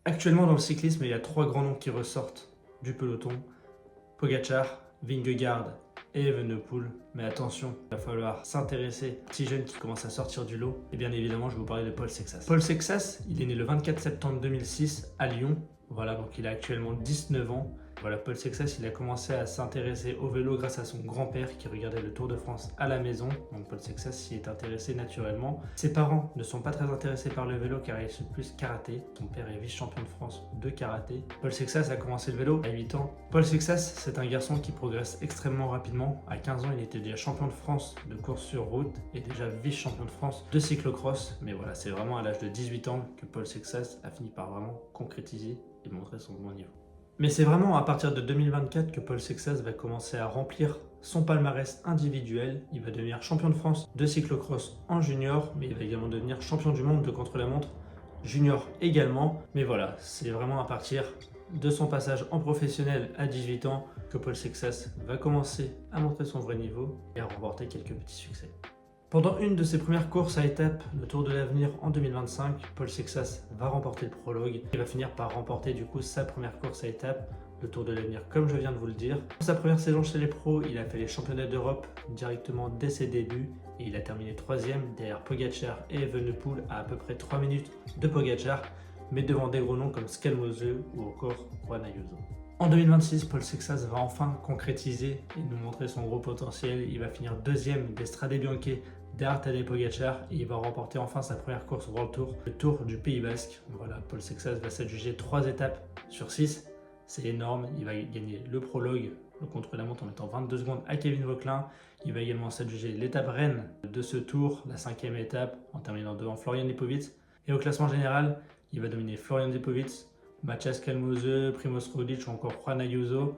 Actuellement dans le cyclisme, il y a 3 grands noms qui ressortent du peloton. Pogacar, Vingegaard et Evenepoel. Mais attention, il va falloir s'intéresser aux petits jeunes qui commencent à sortir du lot. Et bien évidemment, je vais vous parler de Paul Sexas. Paul Sexas, il est né le 24 septembre 2006 à Lyon. Voilà, donc il a actuellement 19 ans. Voilà, Paul Sexas, il a commencé à s'intéresser au vélo grâce à son grand-père qui regardait le Tour de France à la maison. Donc Paul Sexas s'y est intéressé naturellement. Ses parents ne sont pas très intéressés par le vélo car ils sont plus karaté. Son père est vice-champion de France de karaté. Paul Sexas a commencé le vélo à 8 ans. Paul Sexas, c'est un garçon qui progresse extrêmement rapidement. À 15 ans, il était déjà champion de France de course sur route et déjà vice-champion de France de cyclocross. Mais voilà, c'est vraiment à l'âge de 18 ans que Paul Sexas a fini par vraiment concrétiser et montrer son bon niveau. Mais c'est vraiment à partir de 2024 que Paul Sexas va commencer à remplir son palmarès individuel. Il va devenir champion de France de cyclocross en junior, mais il va également devenir champion du monde de contre-la-montre junior également. Mais voilà, c'est vraiment à partir de son passage en professionnel à 18 ans que Paul Sexas va commencer à montrer son vrai niveau et à remporter quelques petits succès. Pendant une de ses premières courses à étapes, le Tour de l'Avenir en 2025, Paul Sexas va remporter le prologue et va finir par remporter du coup sa première course à étapes, le Tour de l'Avenir comme je viens de vous le dire. Pour sa première saison chez les pros, il a fait les championnats d'Europe directement dès ses débuts et il a terminé 3e derrière Pogacar et Evenepoel à peu près 3 minutes de Pogacar, mais devant des gros noms comme Scalmose ou encore Juan Ayuso. En 2026, Paul Sexas va enfin concrétiser et nous montrer son gros potentiel. Il va finir 2e des Strade Bianche derrière Tadej Pogacar et il va remporter enfin sa première course World Tour, le Tour du Pays Basque. Voilà, Paul Sexas va s'adjuger 3 étapes sur 6, c'est énorme. Il va gagner le prologue, le contre-la-montre en mettant 22 secondes à Kevin Vauquelin. Il va également s'adjuger l'étape reine de ce tour, la 5e étape, en terminant devant Florian Lipovic. Et au classement général, il va dominer Florian Lipovic, Mathias Scalmose, Primoz Roglic ou encore Juan Ayuso.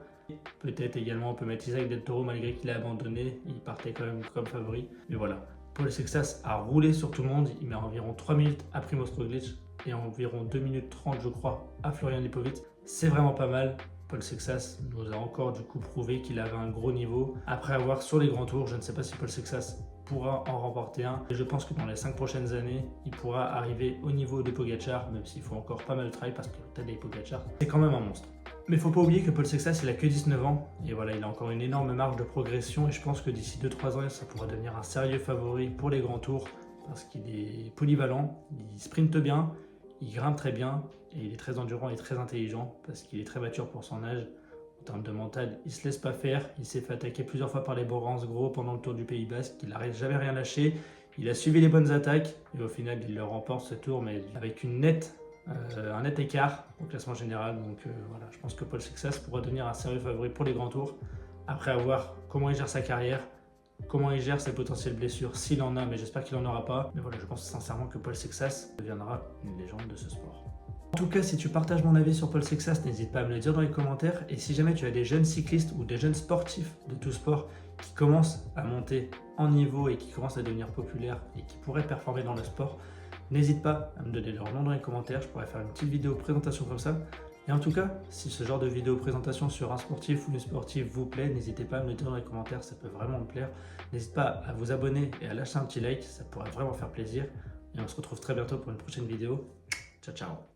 Peut-être également on peut mettre Isaac Del Toro malgré qu'il a abandonné, il partait quand même comme favori. Mais voilà, Paul Sexas a roulé sur tout le monde, il met environ 3 minutes à Primoz Roglic et environ 2 minutes 30 je crois à Florian Lipovic. C'est vraiment pas mal. Paul Sexas nous a encore du coup prouvé qu'il avait un gros niveau. Après avoir sur les grands tours, je ne sais pas si Paul Sexas pourra en remporter un. Et je pense que dans les 5 prochaines années, il pourra arriver au niveau de Pogacar, même s'il faut encore pas mal de travail parce que Tadej Pogacar, c'est quand même un monstre. Mais il ne faut pas oublier que Paul Sexas, il a que 19 ans et voilà, il a encore une énorme marge de progression et je pense que d'ici 2-3 ans, ça pourra devenir un sérieux favori pour les grands tours parce qu'il est polyvalent, il sprinte bien, il grimpe très bien et il est très endurant et très intelligent parce qu'il est très mature pour son âge. En termes de mental, il se laisse pas faire, il s'est fait attaquer plusieurs fois par les Borans gros pendant le Tour du Pays Basque, il n'arrête jamais rien lâché, il a suivi les bonnes attaques et au final il le remporte ce tour mais avec un net écart au classement général. Donc voilà, je pense que Paul Sexas pourra devenir un sérieux favori pour les grands tours après avoir comment il gère sa carrière, comment il gère ses potentielles blessures s'il en a, mais j'espère qu'il n'en aura pas. Mais voilà, je pense sincèrement que Paul Sexas deviendra une légende de ce sport. En tout cas, si tu partages mon avis sur Paul Sexas, n'hésite pas à me le dire dans les commentaires. Et si jamais tu as des jeunes cyclistes ou des jeunes sportifs de tout sport qui commencent à monter en niveau et qui commencent à devenir populaires et qui pourraient performer dans le sport, n'hésite pas à me donner leur nom dans les commentaires. Je pourrais faire une petite vidéo présentation comme ça. Et en tout cas, si ce genre de vidéo présentation sur un sportif ou une sportive vous plaît, n'hésitez pas à me le dire dans les commentaires, ça peut vraiment me plaire. N'hésite pas à vous abonner et à lâcher un petit like, ça pourrait vraiment faire plaisir. Et on se retrouve très bientôt pour une prochaine vidéo. Ciao, ciao!